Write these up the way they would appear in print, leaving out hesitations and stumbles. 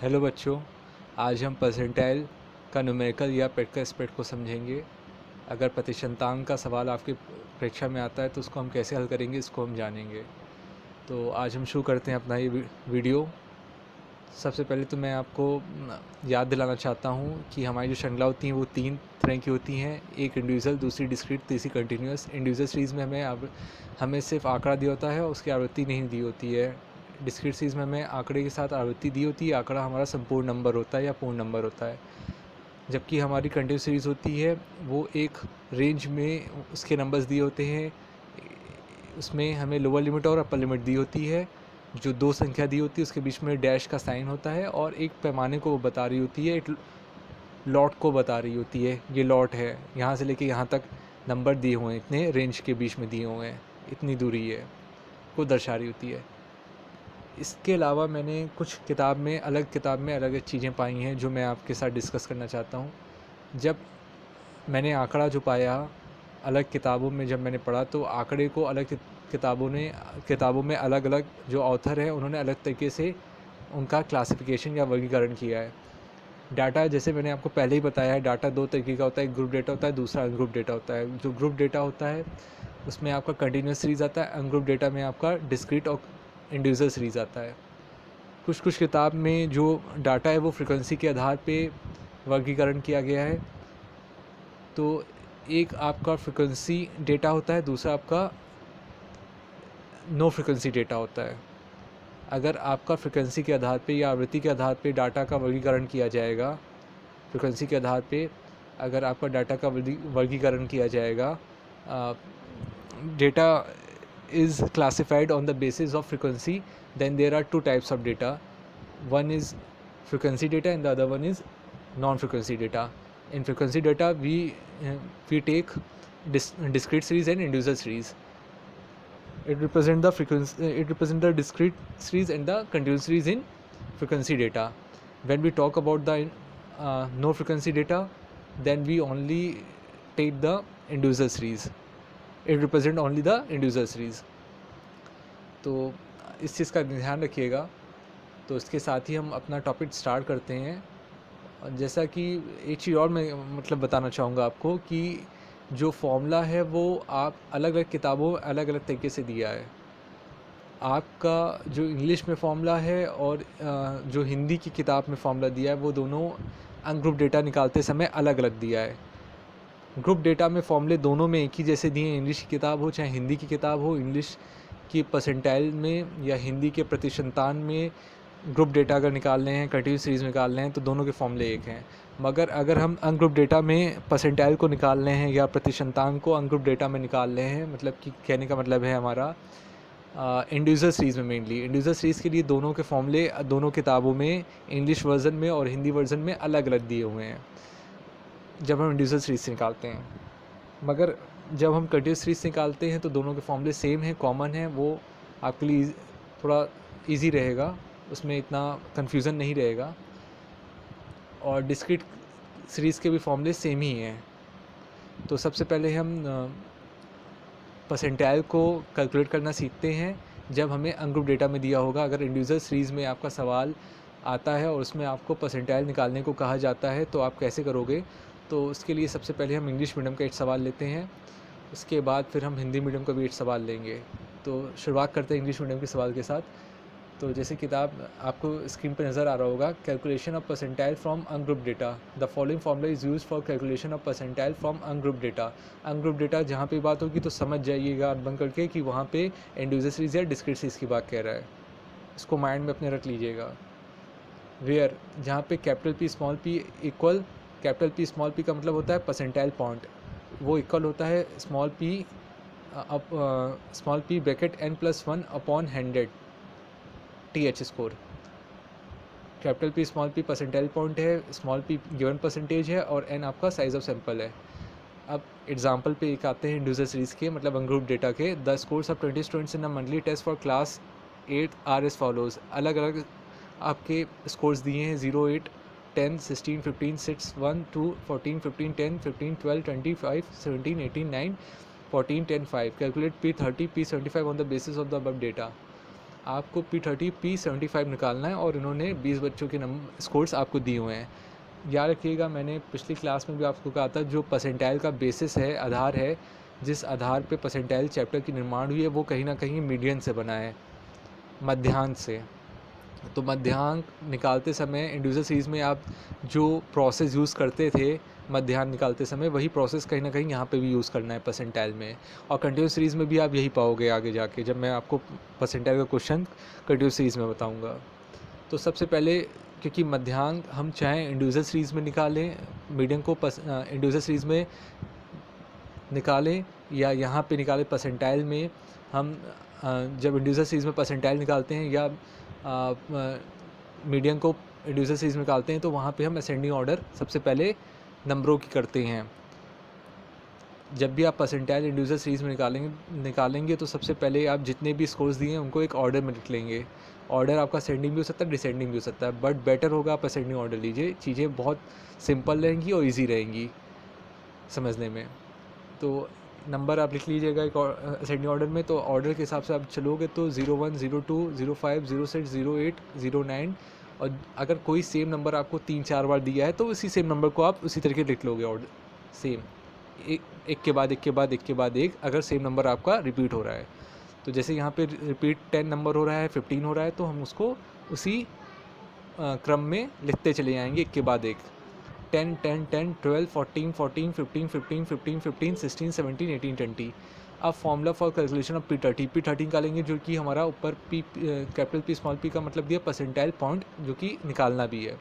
Hello बच्चों, आज हम परसेंटाइल का न्यूमेरिकल या पेट का स्प्रेड को समझेंगे। अगर प्रतिशतांक का सवाल आपकी परीक्षा में आता है तो उसको हम कैसे हल करेंगे, इसको हम जानेंगे। तो आज हम शुरू करते हैं अपना ये वीडियो। सबसे पहले तो मैं आपको याद दिलाना चाहता हूँ कि हमारी जो श्रृंखला होती हैं वो 3 तरह की होती हैं। एक इंडिविजुअल, दूसरी डिस्क्रीट, तीसरी कंटिन्यूस। इंडिविजुअल सीरीज़ में हमें सिर्फ आंकड़ा दिया होता है और उसकी आवृत्ति नहीं दी होती है। डिस्क्रीट सीरीज़ में हमें आंकड़े के साथ आवृत्ति दी होती है। आंकड़ा हमारा संपूर्ण नंबर होता है या पूर्ण नंबर होता है। जबकि हमारी कंटिन्यूस सीरीज़ होती है वो एक रेंज में उसके नंबर्स दिए होते हैं। उसमें हमें लोअर लिमिट और अपर लिमिट दी होती है। जो दो संख्या दी होती है उसके बीच में डैश का साइन होता है और एक पैमाने को बता रही होती है, एक लॉट को बता रही होती है। ये लॉट है, यहाँ से लेके यहाँ तक नंबर दिए हुए हैं, इतने रेंज के बीच में दिए हुए हैं, इतनी दूरी है, को दर्शा रही होती है। इसके अलावा मैंने कुछ किताब में अलग चीज़ें पाई हैं जो मैं आपके साथ डिस्कस करना चाहता हूँ। जब मैंने आंकड़ा जो पाया अलग किताबों में, जब मैंने पढ़ा तो आंकड़े को अलग किताबों में अलग अलग जो ऑथर हैं उन्होंने अलग तरीके से उनका क्लासिफिकेशन या वर्गीकरण किया है। डाटा, जैसे मैंने आपको पहले ही बताया है, डाटा दो तरीके का होता है। एक ग्रुप डेटा होता है, दूसरा अनग्रुप डेटा होता है। जो ग्रुप डेटा होता है उसमें आपका कंटिन्यूस सीरीज़ आता है। अनग्रुप डेटा में आपका डिस्क्रीट और इंडिविजुअल सीरीज़ आता है। कुछ किताब में जो डाटा है वो फ्रिक्वेंसी के आधार पे वर्गीकरण किया गया है। तो एक आपका फ्रिक्वेंसी डेटा होता है, दूसरा आपका नो फ्रिक्वेंसी डेटा होता है। अगर आपका फ्रिक्वेंसी के आधार पे या आवृत्ति के आधार पे डाटा का वर्गीकरण किया जाएगा, फ्रिक्वेंसी के आधार पे अगर आपका डाटा का वर्गीकरण किया जाएगा, data is classified on the basis of frequency, then there are two types of data. One is frequency data and the other one is non-frequency data. In frequency data we take discrete series and individual series. It represent the discrete series and the continuous series in frequency data. When we talk about the no frequency data, then we only take the individual series. It represent only the individual series. तो इस चीज़ का ध्यान रखिएगा। तो इसके साथ ही हम अपना टॉपिक स्टार्ट करते हैं। जैसा कि एक चीज़ और मैं बताना चाहूँगा आपको कि जो फॉर्मूला है वो आप अलग अलग किताबों अलग अलग तरीके से दिया है। आपका जो इंग्लिश में फॉर्मूला है और जो हिंदी की किताब में फॉर्मूला दिया है वो दोनों अनग्रुप डेटा निकालते समय अलग अलग दिया है। ग्रुप डेटा में फॉर्मूले दोनों में एक ही जैसे दिए हैं, इंग्लिश की किताब हो चाहे हिंदी की किताब हो। इंग्लिश की परसेंटाइल में या हिंदी के प्रतिशतांक में ग्रुप डेटा अगर निकालने हैं, कंटिन्यूस सीरीज़ निकालने हैं तो दोनों के फॉर्मूले एक हैं। मगर अगर हम अनग्रुप डेटा में परसेंटाइल को निकालने हैं या प्रतिशतांक को अनग्रुप डेटा में निकाल रहे हैं, मतलब कि कहने का मतलब है हमारा इंडिविजुअल सीरीज़ में, मेनली इंडिविजुअल सीरीज़ के लिए दोनों के फॉर्मूले दोनों किताबों में, इंग्लिश वर्जन में और हिंदी वर्जन में अलग अलग दिए हुए हैं जब हम इंडिविजुअल सीरीज़ से निकालते हैं। मगर जब हम कंटिन्यूस सीरीज़ से निकालते हैं तो दोनों के फॉर्मूले सेम हैं, कॉमन हैं। वो आपके लिए थोड़ा इजी रहेगा, उसमें इतना कन्फ्यूज़न नहीं रहेगा। और डिस्क्रीट सीरीज़ के भी फॉर्मूले सेम ही हैं। तो सबसे पहले हम परसेंटाइल को कैलकुलेट करना सीखते हैं जब हमें अनग्रुप डेटा में दिया होगा। अगर इंडिविजुअल सीरीज़ में आपका सवाल आता है और उसमें आपको परसेंटाइल निकालने को कहा जाता है तो आप कैसे करोगे। तो उसके लिए सबसे पहले हम इंग्लिश मीडियम का एक सवाल लेते हैं, उसके बाद फिर हम हिंदी मीडियम का भी एक सवाल लेंगे। तो शुरुआत करते हैं इंग्लिश मीडियम के सवाल के साथ। तो जैसे किताब आपको स्क्रीन पर नज़र आ रहा होगा, calculation of percentile from ungroup data, the following formula is use for calculation of percentile from ungroup data. Ungroup data जहाँ पे बात होगी तो समझ जाइएगा बंद करके कि वहाँ पे इंडिविजुअल सीरीज़ या डिस्क्रीट सीरीज़ की बात कह रहा है। इसको माइंड में अपने रख लीजिएगा। वेयर, जहाँ पे capital P small P equal, capital P small P का मतलब होता है परसेंटाइल पॉइंट, वो इक्वल होता है small P bracket n+1 upon 100 TH score. Capital P small P percentile point है, स्मॉल पी गिवन परसेंटेज है और n आपका साइज ऑफ सैंपल है। अब एग्जांपल पे एक आते हैं इंडिविजुअल सीरीज़ के, मतलब अनग्रुप डेटा के। The scores of 20 students in a monthly test for class 8 are as follows. अलग अलग आपके स्कोर्स दिए हैं, 0, 8, 10, 16, 15, 6, 1, 2, 14, 15, 10, 15, 12, 25, 17, 18, 9, 14, 10, 5। Calculate P30, P75 on the basis of the above data. आपको P30 P75 निकालना है और इन्होंने 20 बच्चों के स्कोर्स आपको दिए हुए हैं। याद रखिएगा, मैंने पिछली क्लास में भी आपको कहा था, जो परसेंटाइल का बेसिस है, आधार है, जिस आधार पे परसेंटाइल चैप्टर की निर्माण हुई है, वो कहीं ना कहीं मीडियन से बना है, मध्यांक से। तो मध्यांक निकालते समय इंडिविजुअल सीरीज़ में आप जो प्रोसेस यूज़ करते थे मध्यांक निकालते समय, वही प्रोसेस कहीं ना कहीं यहाँ पे भी यूज़ करना है परसेंटाइल में। और कंटिन्यूस सीरीज़ में भी आप यही पाओगे आगे जाके, जब मैं आपको परसेंटाइल का क्वेश्चन कंटिन्यूस सीरीज़ में बताऊँगा। तो सबसे पहले, क्योंकि मध्यांक हम चाहें इंडिविजुअल सीरीज़ में निकालें, मीडियन को इंडिविजुअल सीरीज़ में निकालें या यहाँ पे निकालें परसेंटाइल में, हम जब इंडिविजुअल सीरीज़ में परसेंटाइल निकालते हैं या मीडियन को इंडिविजुअल सीरीज़ में निकालते हैं, तो वहाँ पे हम असेंडिंग ऑर्डर सबसे पहले नंबरों की करते हैं। जब भी आप परसेंटाइल इंडिविजुअल सीरीज़ में निकालेंगे तो सबसे पहले आप जितने भी स्कोर्स दिए हैं उनको एक ऑर्डर में लिख लेंगे। ऑर्डर आपका असेंडिंग भी हो सकता है, डिसेंडिंग भी हो सकता है, बट बेटर होगा आप असेंडिंग ऑर्डर लीजिए। चीज़ें बहुत सिंपल रहेंगी और ईजी रहेंगी समझने में। तो नंबर आप लिख लीजिएगा एक असेंडिंग ऑर्डर में। तो ऑर्डर के हिसाब से आप चलोगे तो 01, 02, 05, 06, 08, 09, और अगर कोई सेम नंबर आपको 3-4 बार दिया है तो उसी सेम नंबर को आप उसी तरीके लिख लोगे ऑर्डर सेम, एक के बाद एक के बाद एक के बाद एक, अगर सेम नंबर आपका रिपीट हो रहा है। तो जैसे यहाँ पे रिपीट 10 नंबर हो रहा है, 15 हो रहा है, तो हम उसको उसी क्रम में लिखते चले जाएंगे एक के बाद एक। 10, 10, 10, 12, 14, 14, 15, 15, 15, 15, 16, 17, 18, 20। अब formula for calculation of P30 निकालेंगे, जो कि हमारा ऊपर कैपिटल P स्मॉल p का मतलब दिया परसेंटाइल पॉइंट, जो कि निकालना भी है।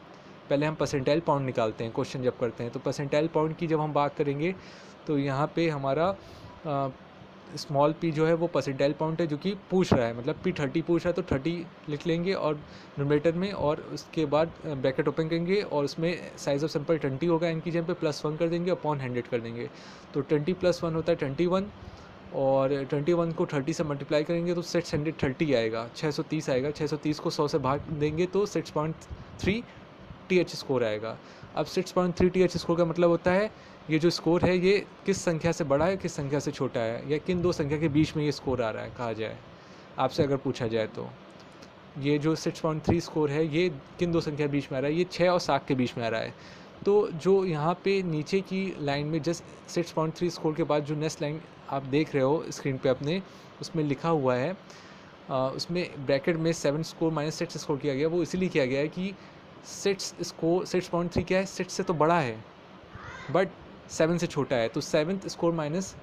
पहले हम परसेंटाइल पॉइंट निकालते हैं क्वेश्चन जब करते हैं। तो परसेंटाइल पॉइंट की जब हम बात करेंगे तो यहाँ पे हमारा स्मॉल p जो है वो परसेंटाइल पॉइंट है, जो कि पूछ रहा है, मतलब P30 पूछ रहा है, तो 30 लिख लेंगे और न्यूमरेटर में, और उसके बाद ब्रैकेट ओपन करेंगे और उसमें साइज़ ऑफ सैंपल 20 होगा, इनकी जगह पे +1 कर देंगे, अपॉन 100 कर देंगे। तो 20 + 1 होता है 21, और 21 को 30 से मल्टीप्लाई करेंगे तो 630 आएगा, 630 आएगा। 630 को 100 से भाग देंगे तो 6.3 TH स्कोर आएगा। अब 6.3 TH स्कोर का मतलब होता है ये जो स्कोर है ये किस संख्या से बड़ा है, किस संख्या से छोटा है, या किन दो संख्या के बीच में ये स्कोर आ रहा है, कहा जाए आपसे अगर पूछा जाए तो। ये जो 6.3 स्कोर है ये किन दो संख्या के बीच में आ रहा है, ये 6 और 7 के बीच में आ रहा है। तो जो यहाँ पे नीचे की लाइन में जस्ट 6.3 स्कोर के बाद जो नेक्स्ट लाइन आप देख रहे हो स्क्रीन पे अपने, उसमें लिखा हुआ है, उसमें ब्रैकेट में 7 स्कोर माइनस 6 स्कोर किया गया। वो इसीलिए किया गया है कि 6.3 क्या है, 6 से तो बड़ा है बट 7 से छोटा है, तो 7th score minus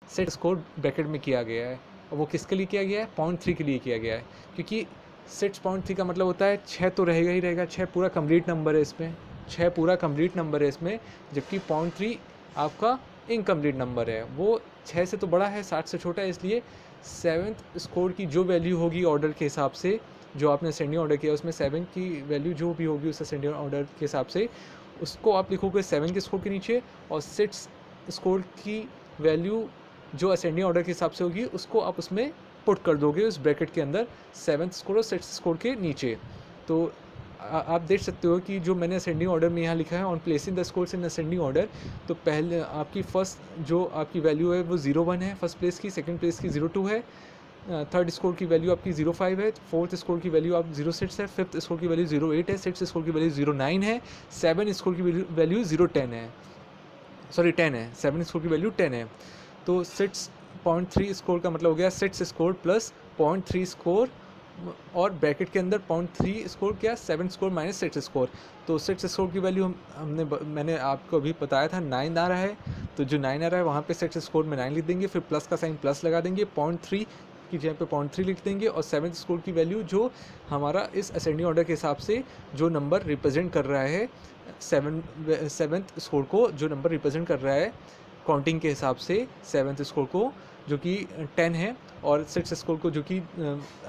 6 score bracket में किया गया है। और वो किसके लिए किया गया है, 0.3 के लिए किया गया है, क्योंकि 6.3 का मतलब होता है 6 तो रहेगा ही रहेगा, 6 पूरा कंप्लीट नंबर है इसमें, 6 पूरा कंप्लीट नंबर है इसमें, जबकि 0.3 आपका इनकम्प्लीट नंबर है। वो 6 से तो बड़ा है, 7 से छोटा है, इसलिए 7th स्कोर की जो वैल्यू होगी ऑर्डर के हिसाब से, जो आपने असेंडिंग ऑर्डर किया उसमें 7 की वैल्यू जो भी होगी उस असेंडिंग ऑर्डर के हिसाब से, उसको आप लिखोगे 7 के स्कोर के नीचे, और 6 स्कोर की वैल्यू जो असेंडिंग ऑर्डर के हिसाब से होगी उसको आप उसमें पुट कर दोगे उस ब्रैकेट के अंदर, 7th स्कोर और 6th स्कोर के नीचे। तो आप देख सकते हो कि जो मैंने असेंडिंग ऑर्डर में यहाँ लिखा है, on placing the scores in ascending order, तो पहले आपकी फर्स्ट जो आपकी वैल्यू है वो 01 है फर्स्ट प्लेस की, सेकंड प्लेस की 02 है, थर्ड स्कोर की वैल्यू आपकी 05 है, फोर्थ स्कोर की वैल्यू आप 06 है, फिफ्थ स्कोर की वैल्यू 08 है, सिक्स स्कोर की वैल्यू 09 है, 7 स्कोर की वैल्यू 010 है, सॉरी 10 है, 7 स्कोर की वैल्यू 10 है। तो 6.3 स्कोर का मतलब हो गया 6 स्कोर प्लस 0.3 स्कोर, और ब्रैकेट के अंदर 0.3 स्कोर क्या, 7 स्कोर माइनस 6 स्कोर। तो 6 स्कोर की वैल्यू मैंने आपको अभी बताया था 9 आ रहा है, तो जो 9 आ रहा है वहाँ पे 6 स्कोर में 9 लिख देंगे, फिर प्लस का साइन प्लस लगा देंगे, 0.3 की जगह पे 0.3 लिख देंगे, और 7th स्कोर की वैल्यू जो हमारा इस असेंडिंग ऑर्डर के हिसाब से जो नंबर रिप्रेजेंट कर रहा है, 7th स्कोर को जो नंबर रिप्रेजेंट कर रहा है काउंटिंग के हिसाब से 7th स्कोर को, जो कि 10 है, और 6 स्कोर को जो कि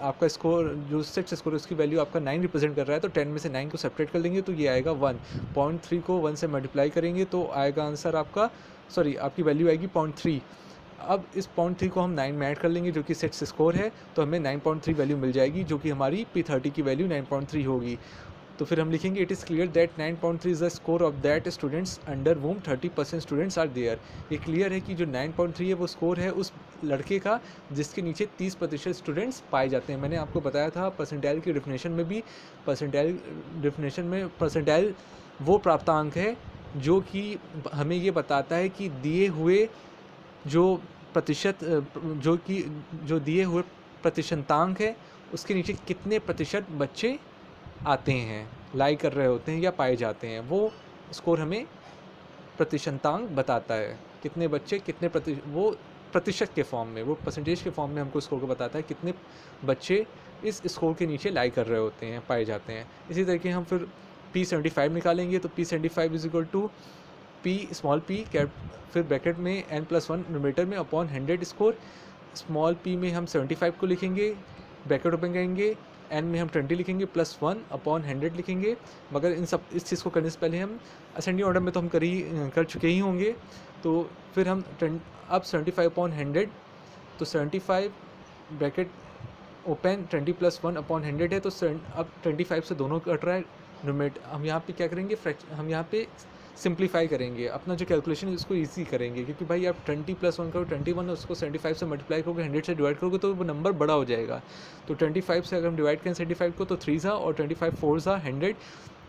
आपका स्कोर जो 6 स्कोर उसकी वैल्यू आपका 9 रिप्रेजेंट कर रहा है, तो 10 में से 9 को सेपरेट कर देंगे तो ये आएगा 1। 0.3 को 1 से मल्टीप्लाई करेंगे तो आएगा आंसर आपका, सॉरी आपकी वैल्यू आएगी 0.3। अब इस 0.3 को हम 9 में ऐड कर लेंगे जो कि 6 स्कोर है, तो हमें 9.3 वैल्यू मिल जाएगी, जो कि हमारी P30 की वैल्यू 9.3 होगी। तो फिर हम लिखेंगे it is clear that 9.3 is the score of that students under whom 30% students are there. ये क्लियर है कि जो 9.3 है वो स्कोर है उस लड़के का जिसके नीचे 30% स्टूडेंट्स पाए जाते हैं। मैंने आपको बताया था परसेंटाइल की डेफिनेशन में भी, परसेंटाइल वो प्राप्तांक है जो कि हमें ये बताता है कि दिए हुए जो प्रतिशत जो दिए हुए प्रतिशतांक है उसके नीचे कितने प्रतिशत बच्चे आते हैं, लाई कर रहे होते हैं या पाए जाते हैं। वो स्कोर हमें प्रतिशतांक बताता है, कितने बच्चे कितने वो प्रतिशत के फॉर्म में, वो परसेंटेज के फॉर्म में हमको स्कोर को बताता है कितने बच्चे इस स्कोर के नीचे लाई कर रहे होते हैं, पाए जाते हैं। इसी तरीके हम फिर P75 निकालेंगे तो P75 is equal to P small p cap, फिर ब्रैकेट में n+1 न्यूमरेटर में अपॉन 100 स्कोर। स्मॉल p में हम 75 को लिखेंगे, ब्रैकेट ओपन करेंगे, n में हम 20 लिखेंगे, +1 अपॉन 100 लिखेंगे। मगर इस चीज़ को करने से पहले हम असेंडिंग ऑर्डर में तो हम कर चुके ही होंगे। तो फिर हम अब 75 अपॉन 100, तो 75 ब्रैकेट ओपन 20 + 1 अपॉन 100 है, तो अब 25 से दोनों कट रहा है न्यूमरेटर। हम यहाँ पे क्या करेंगे, हम यहाँ पे सिंप्लीफाई करेंगे, अपना जो कैलकुलेशन है उसको इजी करेंगे, क्योंकि भाई आप 20 + 1 करो 21, उसको 75 से मल्टीप्लाई करोगे, 100 से डिवाइड करोगे तो वो नंबर बड़ा हो जाएगा। तो 25 से अगर हम डिवाइड करें 75 को तो 3 सा और 25 4 सा 100।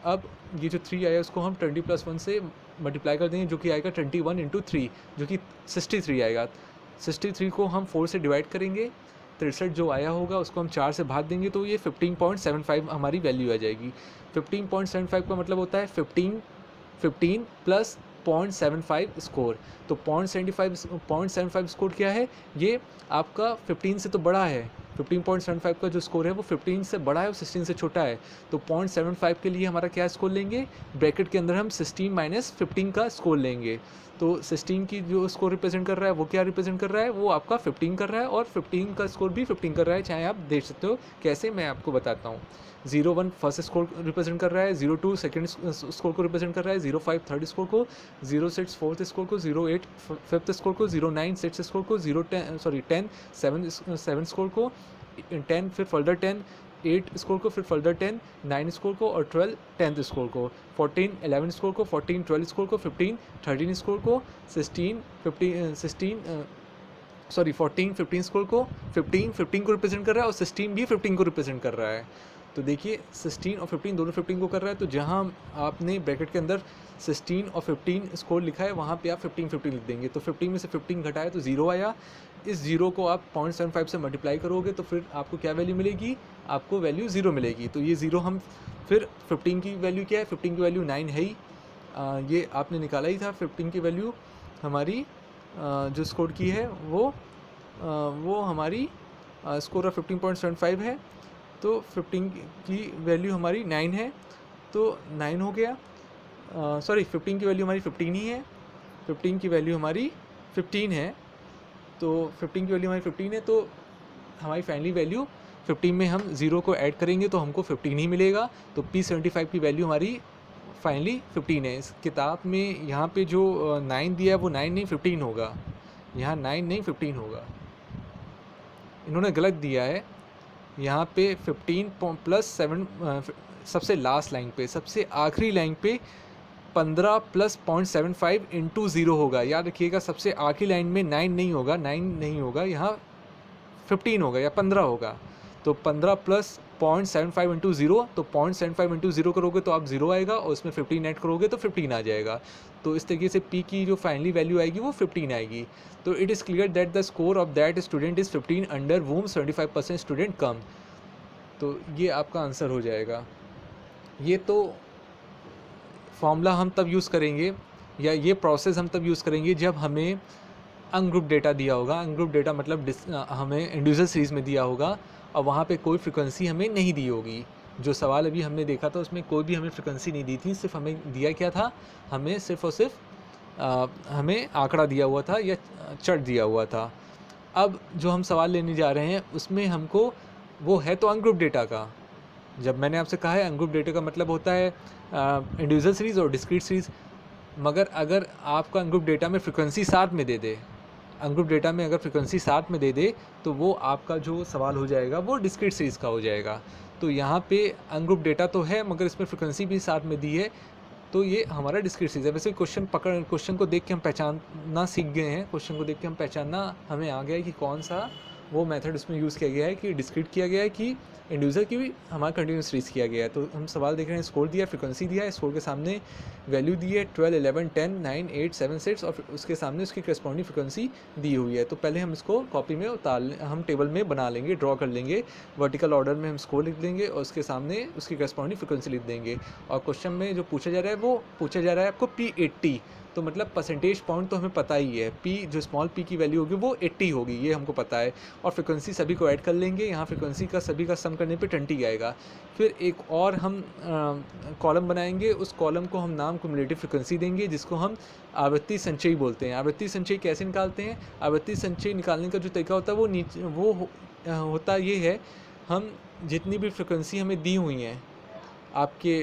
अब ये जो 3 आया उसको हम 20 + 1 से मल्टीप्लाई कर देंगे, जो कि आएगा 21 × 3, जो कि 63 आएगा। 63 को हम 4 से डिवाइड करेंगे, 63 जो आया होगा उसको हम 4 से भाग देंगे, तो ये 15.75 हमारी वैल्यू आ जाएगी। 15.75 का मतलब होता है 15 + 0.75 स्कोर। तो 0.75 स्कोर क्या है, ये आपका 15 से तो बड़ा है। 15.75 का जो स्कोर है वो 15 से बड़ा है और 16 से छोटा है। तो 0.75 के लिए हमारा क्या स्कोर लेंगे, ब्रैकेट के अंदर हम 16 - 15 का स्कोर लेंगे। तो 16 की जो स्कोर रिप्रेजेंट कर रहा है वो क्या रिप्रेजेंट कर रहा है, वो आपका 15 कर रहा है, और 15 का स्कोर भी 15 कर रहा है। चाहे आप देख सकते हो कैसे, मैं आपको बताता हूँ। 01 फर्स्ट स्कोर रिप्रेजेंट कर रहा है, 02 सेकंड स्कोर को रिप्रेजेंट कर रहा है, 05 थर्ड स्कोर को, 06 फोर्थ स्कोर को, 08 फिफ्थ स्कोर को, 09 सिक्स्थ स्कोर को, 10 सेवन स्कोर को, 10 फिर फर्दर 10 8 स्कोर को, फिर फर्दर 10 9 स्कोर को, और 12 10th स्कोर को, 14 11 स्कोर को, 14 12 स्कोर को, 15 13 स्कोर को, 14 15 स्कोर को, 15 को रिप्रेजेंट कर रहा है, और 16 भी 15 को रिप्रेजेंट कर रहा है। तो देखिए 16 और 15 दोनों 15 को कर रहा है, तो जहाँ आपने ब्रैकेट के अंदर 16 और 15 स्कोर लिखा है वहाँ पे आप 15 लिख देंगे। तो 15 में से 15 घटाए तो 0 आया। इस 0 को आप 0.75 से मल्टीप्लाई करोगे तो फिर आपको क्या वैल्यू मिलेगी, आपको वैल्यू 0 मिलेगी। तो ये 0 हम फिर 15 की वैल्यू क्या है, 15 की वैल्यू 9 है ही, ये आपने निकाला ही था। 15 की वैल्यू हमारी जो स्कोर की है वो हमारी स्कोर ऑफ 15.75 है। तो 15 की वैल्यू हमारी 9 है, तो 9 हो गया। 15 की वैल्यू हमारी 15 ही है, 15 की वैल्यू हमारी 15 है, तो 15 की वैल्यू हमारी 15 है, तो हमारी फाइनली वैल्यू 15 में हम 0 को ऐड करेंगे तो हमको 15 ही मिलेगा। तो P75 की वैल्यू हमारी फाइनली 15 है। इस किताब में यहाँ पे जो 9 दिया है वो 9 नहीं 15 होगा, यहाँ 9 नहीं 15 होगा, इन्होंने गलत दिया है। यहाँ पे 15 + 7 सबसे लास्ट लाइन पे, सबसे आखिरी लाइन पे 15 + 0.75 × 0 होगा। याद रखिएगा, सबसे आखिरी लाइन में 9 नहीं होगा, यहाँ 15 होगा या 15 होगा। तो 15 + 0.75 × 0, तो 0.75 × 0 करोगे तो आप 0 आएगा, और उसमें 15 ऐड करोगे तो 15 आ जाएगा। तो इस तरीके से P की जो फाइनली वैल्यू आएगी वो 15 आएगी। तो it is clear that the score of that student is 15 under whom 75% student come. तो ये आपका आंसर हो जाएगा। ये तो फॉर्मूला हम तब यूज़ करेंगे, या ये प्रोसेस हम तब यूज़ करेंगे जब हमें अनग्रुप डेटा दिया होगा। अनग्रुप डेटा मतलब हमें इंडिविजुअल सीरीज़ में दिया होगा, और वहाँ पे कोई फ्रिक्वेंसी हमें नहीं दी होगी। जो सवाल अभी हमने देखा था उसमें कोई भी हमें फ्रिक्वेंसी नहीं दी थी, सिर्फ हमें दिया क्या था, हमें सिर्फ और सिर्फ हमें आंकड़ा दिया हुआ था या चट दिया हुआ था। अब जो हम सवाल लेने जा रहे हैं उसमें हमको वो है तो अनग्रुप डेटा का। जब मैंने आपसे कहा है अनग्रुप डेटा का मतलब होता है इंडिविजुअल सीरीज़ और डिस्क्रीट सीरीज़, मगर अगर आपका अनग्रुप डेटा में फ्रिक्वेंसी साथ में दे दे, अनग्रुप डेटा में अगर फ्रिक्वेंसी साथ में दे दे तो वो आपका जो सवाल हो जाएगा वो डिस्क्रीट सीरीज़ का हो जाएगा। तो यहाँ पे अनग्रुप डेटा तो है मगर इसमें फ्रिक्वेंसी भी साथ में दी है, तो ये हमारा डिस्क्रीट सीरीज है। वैसे क्वेश्चन को देख के हम पहचानना सीख गए हैं, क्वेश्चन को देख के हम पहचानना हमें आ गया है कि कौन सा वो मेथड उसमें यूज़ किया गया है, कि डिस्क्रीट किया गया है कि इंडिविजुअल की भी हमारा कंटिन्यूस सीरीज किया गया है। तो हम सवाल देख रहे हैं, स्कोर दिया है, फ्रिक्वेंसी दिया है, स्कोर के सामने वैल्यू दी है 12, 11, 10, 9, 8, 7, 6 और उसके सामने उसकी करस्पॉन्डिंग फ्रिक्वेंसी दी हुई है। तो पहले हम इसको कॉपी में हम टेबल में बना लेंगे, ड्रॉ कर लेंगे, वर्टिकल ऑर्डर में हम स्कोर लिख देंगे और उसके सामने उसकी करस्पॉन्डिंग फ्रिक्वेंसी लिख देंगे। और क्वेश्चन में जो पूछा जा रहा है वो पूछा जा रहा है आपको P80, तो मतलब परसेंटेज पॉइंट तो हमें पता ही है, P जो स्मॉल p की वैल्यू होगी वो 80 होगी, ये हमको पता है। और फ्रिक्वेंसी सभी को ऐड कर लेंगे, यहाँ फ्रिक्वेंसी का सभी का सम करने पे 20 आएगा। फिर एक और हम कॉलम बनाएंगे, उस कॉलम को हम नाम क्युमुलेटिव फ्रिक्वेंसी देंगे, जिसको हम आवृत्ति संचयी बोलते हैं। आवृत्ति संचयी कैसे निकालते हैं? आवृत्ति संचयी निकालने का जो तरीका होता है वो होता ये है, हम जितनी भी फ्रिक्वेंसी हमें दी हुई हैं आपके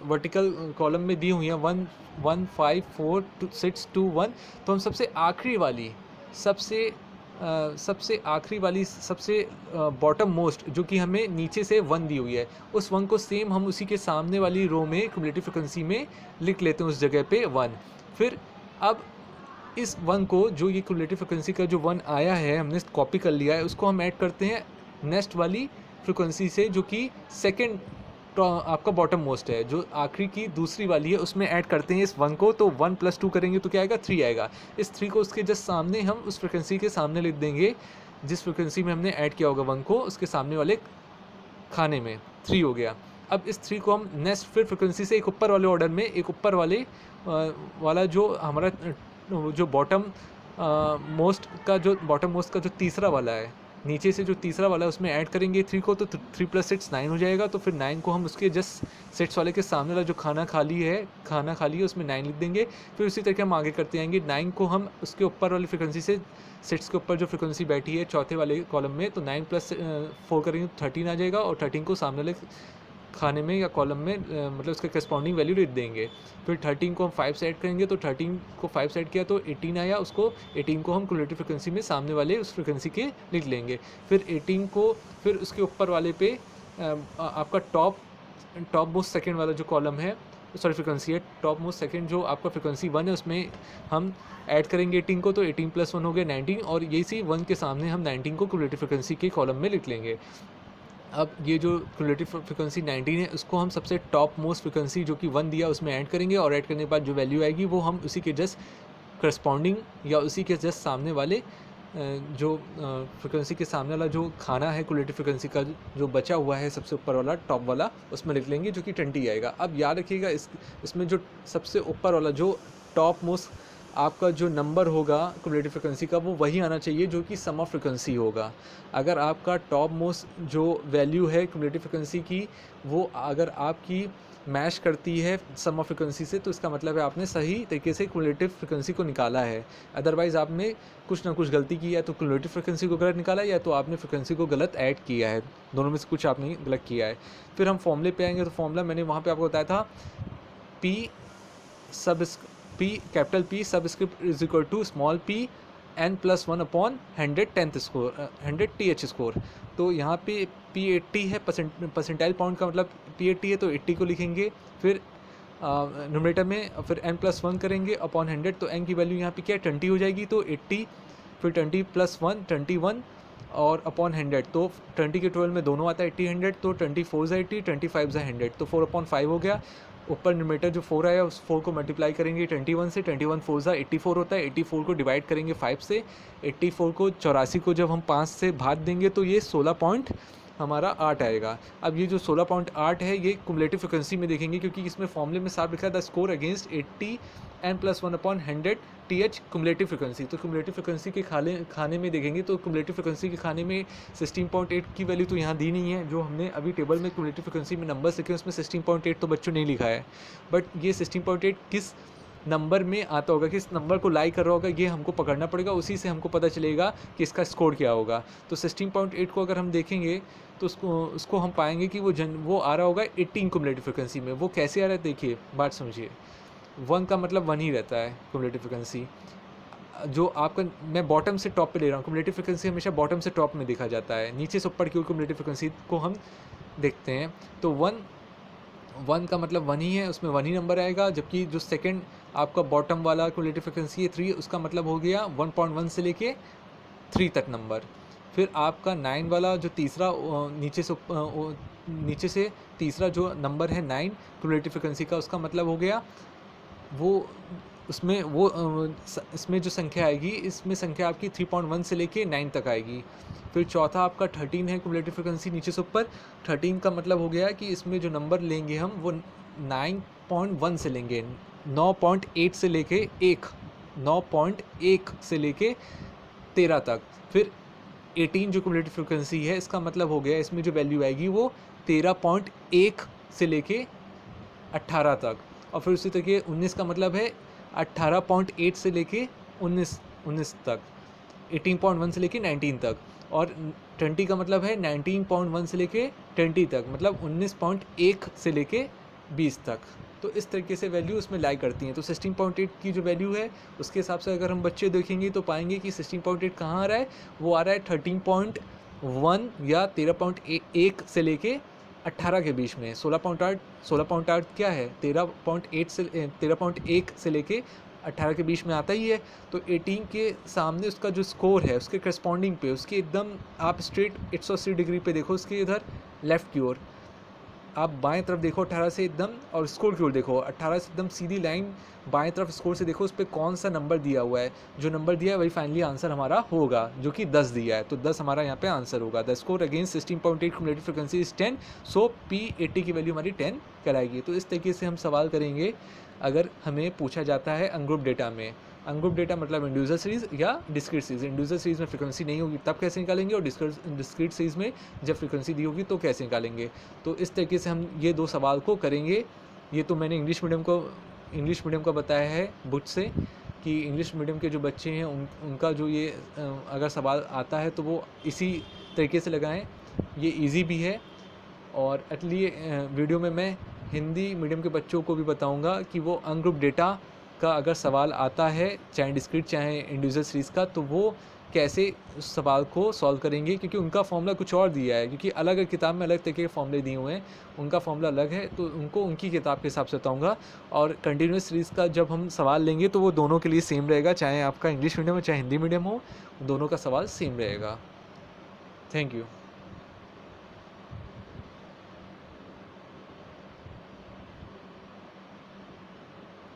वर्टिकल कॉलम में दी हुई हैं 1, 1, 5, 4, 6, 2, 1, तो हम सबसे आखिरी वाली सबसे बॉटम मोस्ट जो कि हमें नीचे से 1 दी हुई है, उस 1 को सेम हम उसी के सामने वाली रो में क्युमुलेटिव फ्रिक्वेंसी में लिख लेते हैं, उस जगह पे 1। फिर अब इस 1 को, जो ये क्युमुलेटिव फ्रिक्वेंसी का जो 1 आया है हमने कॉपी कर लिया है, उसको हम ऐड करते हैं नेक्स्ट वाली फ्रिक्वेंसी से, जो कि सेकेंड आपका बॉटम मोस्ट है, जो आखिरी की दूसरी वाली है, उसमें ऐड करते हैं इस 1 को। तो 1 + 2 करेंगे तो क्या आएगा? 3 आएगा। इस 3 को उसके जस्ट सामने हम उस फ्रिक्वेंसी के सामने लिख देंगे, जिस फ्रिक्वेंसी में हमने ऐड किया होगा 1 को, उसके सामने वाले खाने में 3 हो गया। अब इस 3 को हम नेक्स्ट फिर फ्रिक्वेंसी से एक ऊपर वाले ऑर्डर में, एक ऊपर वाले वाला जो हमारा जो बॉटम मोस्ट का जो तीसरा वाला है, नीचे से जो तीसरा वाला है उसमें ऐड करेंगे 3 को, तो 3 + 6 9 हो जाएगा। तो फिर 9 को हम उसके जस्ट सेट्स वाले के सामने वाला जो खाना खाली है उसमें 9 लिख देंगे। फिर उसी तरीके हम आगे करते आएंगे, 9 को हम उसके ऊपर वाली फ्रिक्वेंसी से, सेट्स के ऊपर जो फ्रिक्वेंसी बैठी है चौथे वाले कॉलम में, तो 9 + 4 करेंगे तो 13 आ जाएगा, और 13 को सामने वाले खाने में या कॉलम में मतलब उसके करस्पॉन्डिंग वैल्यू लिख देंगे। फिर 13 को हम 5 से ऐड करेंगे, तो 13 को 5 से ऐड किया तो 18 आया, उसको 18 को हम क्युमुलेटिव फ्रिक्वेंसी में सामने वाले उस फ्रिक्वेंसी के लिख लेंगे। फिर 18 को फिर उसके ऊपर वाले पे आपका टॉप मोस्ट सेकेंड वाला जो कॉलम है, सॉरी फ्रिक्वेंसी है, टॉप मोस्ट सेकेंड जो आपका फ्रिक्वेंसी 1 है, उसमें हम ऐड करेंगे 18 को, तो 18 + 1 हो गया 19, और यही सी 1 के सामने हम 19 को क्युमुलेटिव फ्रिक्वेंसी के कॉलम में लिख लेंगे। अब ये जो क्युमुलेटिव फ्रिक्वेंसी 19 है, उसको हम सबसे टॉप मोस्ट फ्रिक्वेंसी जो कि 1 दिया उसमें ऐड करेंगे, और ऐड करने के बाद जो वैल्यू आएगी वो हम उसी के जस्ट करस्पॉन्डिंग या उसी के जस्ट सामने वाले जो फ्रिक्वेंसी के सामने वाला जो खाना है क्युमुलेटिव फ्रिक्वेंसी का जो बचा हुआ है सबसे ऊपर वाला टॉप वाला, उसमें लिख लेंगे, जो कि 20 आएगा। अब याद रखिएगा इसमें जो सबसे ऊपर वाला जो टॉप मोस्ट आपका जो नंबर होगा क्युमुलेटिव फ्रिक्वेंसी का, वो वही आना चाहिए जो कि सम ऑफ फ्रिक्वेंसी होगा। अगर आपका टॉप मोस्ट जो वैल्यू है क्युमुलेटिव फ्रिक्वेंसी की, वो अगर आपकी मैच करती है सम ऑफ फ्रिक्वेंसी से, तो इसका मतलब है आपने सही तरीके से क्युमुलेटिव फ्रिक्वेंसी को निकाला है। अदरवाइज़ आपने कुछ ना कुछ गलती की है, तो क्युमुलेटिव फ्रिक्वेंसी को गलत निकाला है, या तो आपने फ्रिक्वेंसी को गलत ऐड किया है, दोनों में से कुछ आपने गलत किया है। फिर हम फॉर्मूले पे आएंगे, तो फॉर्मूला मैंने वहाँ पर आपको बताया था, capital P subscript is equal to small p n+1 upon 100 th score. तो यहाँ पे P80 है, परसेंटाइल पॉइंट का मतलब P80 है, तो 80 को लिखेंगे। फिर न्यूमरेटर में फिर n+1 करेंगे अपॉन 100, तो n की वैल्यू यहाँ पे क्या है 20 हो जाएगी, तो 80, फिर 20 + 1 21 और अपॉन 100, तो 20 के 12 में दोनों आता है 80 100, तो 24 × 80, 25 × 100, तो 4/5 हो गया। ऊपर न्यूमरेटर जो 4 आया उस 4 को मल्टीप्लाई करेंगे 21 से, 21 4 ज़ा 84 होता है, 84 को डिवाइड करेंगे 5 से, 84 को 84 को जब हम 5 से भाग देंगे तो ये 16 हमारा 8 आएगा। अब ये जो 16.8 है ये क्युमुलेटिव फ्रिक्वेंसी में देखेंगे, क्योंकि इसमें फॉर्मूले में साफ लिखा था score against 80 n+1 upon 100 th cumulative frequency. तो क्युमुलेटिव फ्रिक्वेंसी के खाने में देखेंगे, तो क्युमुलेटिव फ्रिक्वेंसी के खाने में 16.8 की वैल्यू तो यहाँ दी नहीं है, जो हमने अभी टेबल में क्युमुलेटिव फ्रिक्वेंसी में नंबर्स लिखे उसमें 16.8 तो बच्चों ने लिखा है, बट ये 16.8 किस नंबर में आता होगा, किस नंबर को लाई कर रहा होगा, ये हमको पकड़ना पड़ेगा, उसी से हमको पता चलेगा कि इसका स्कोर क्या होगा। तो 16.8 को अगर हम देखेंगे तो उसको हम पाएंगे कि वो आ रहा होगा 18 क्युमुलेटिव फ्रिक्वेंसी में। वो कैसे आ रहा है देखिए, बात समझिए। 1 का मतलब 1 ही रहता है क्युमुलेटिव फ्रिक्वेंसी, जो आपका मैं बॉटम से टॉप पे ले रहा हूँ। क्युमुलेटिव फ्रिक्वेंसी हमेशा बॉटम से टॉप में देखा जाता है, नीचे से ऊपर की ओर क्युमुलेटिव फ्रिक्वेंसी को हम देखते हैं। तो वन का मतलब वन ही है, उसमें वन ही नंबर आएगा, जबकि जो सेकंड आपका बॉटम वाला क्युमुलेटिव फ्रिक्वेंसी है 3, उसका मतलब हो गया 1.1 से लेके 3 तक नंबर। फिर आपका 9 वाला जो तीसरा नीचे से तीसरा जो नंबर है 9 क्युमुलेटिव फ्रिक्वेंसी का, उसका मतलब हो गया वो उसमें इसमें जो संख्या आएगी, इसमें संख्या आपकी 3.1 से लेके 9 तक आएगी। फिर चौथा आपका 13 है क्युमुलेटिव फ्रिक्वेंसी नीचे से ऊपर। 13 का मतलब हो गया कि इसमें जो नंबर लेंगे हम वो 9.1 से लेंगे, 9.8 से लेके 9.1 से लेके 13 तक। फिर 18 जो क्युमुलेटिव फ्रिक्वेंसी है, इसका मतलब हो गया इसमें जो वैल्यू आएगी वो 13.1 से लेके 18 तक। और फिर उसी तरीके 19 का मतलब है 18.8 से लेके 19 तक, 18.1 से लेके 19 तक। और 20 का मतलब है 19.1 से लेके 20 तक, मतलब 19.1 से लेके 20 तक। तो इस तरीके से वैल्यू उसमें लाई करती हैं। तो 16.8 की जो वैल्यू है उसके हिसाब से अगर हम बच्चे देखेंगे तो पाएंगे कि 16.8 कहाँ आ रहा है, वो आ रहा है 13.1 या 13.1 से लेके 18 के बीच में। 16.8 क्या है, 13.1 से लेके 18 के बीच में आता ही है। तो 18 के सामने उसका जो स्कोर है उसके करस्पॉन्डिंग पे, उसके एकदम आप स्ट्रेट 180 डिग्री पे देखो, उसके इधर लेफ़्ट की ओर आप बाएं तरफ देखो 18 से एकदम, और स्कोर की ओर देखो 18 से एकदम सीधी लाइन बाएं तरफ स्कोर से देखो, उस पर कौन सा नंबर दिया हुआ है। जो नंबर दिया है वही फाइनली आंसर हमारा होगा, जो कि 10 दिया है। तो 10 हमारा यहाँ पे आंसर होगा। The score against 16.8 cumulative frequency is 10, so P80 की वैल्यू हमारी 10 कराएगी। तो इस तरीके से हम सवाल करेंगे अगर हमें पूछा जाता है अनग्रुप डेटा में। अनग्रुप डेटा मतलब इंडिविजुअल सीरीज़ या डिस्क्रीट सीरीज़। इंडिविजुअल सीरीज़ में फ्रिक्वेंसी नहीं होगी तब कैसे निकालेंगे, और डिस्क्रीट सीरीज़ में जब फ्रिक्वेंसी दी होगी तो कैसे निकालेंगे। तो इस तरीके से हम ये 2 सवाल को करेंगे। ये तो मैंने इंग्लिश मीडियम का बताया है बुक से, कि इंग्लिश मीडियम के जो बच्चे हैं उनका जो ये अगर सवाल आता है तो वो इसी तरीके से लगाएं, ये इजी भी है। और अगली वीडियो में मैं हिंदी मीडियम के बच्चों को भी बताऊंगा कि वो अनग्रुप डेटा का अगर सवाल आता है, चाहे डिस्क्रीट चाहे इंडिविजुअल सीरीज़ का, तो वो कैसे उस सवाल को सॉल्व करेंगे, क्योंकि उनका फॉर्मूला कुछ और दिया है। क्योंकि अलग किताब में अलग तरीके के फॉर्मूले दिए हुए हैं, उनका फॉर्मूला अलग है, तो उनको उनकी किताब के हिसाब से बताऊँगा। और कंटिन्यूस सीरीज़ का जब हम सवाल लेंगे तो वो दोनों के लिए सेम रहेगा, चाहे आपका इंग्लिश मीडियम हो चाहे हिंदी मीडियम हो, दोनों का सवाल सेम रहेगा। Thank you.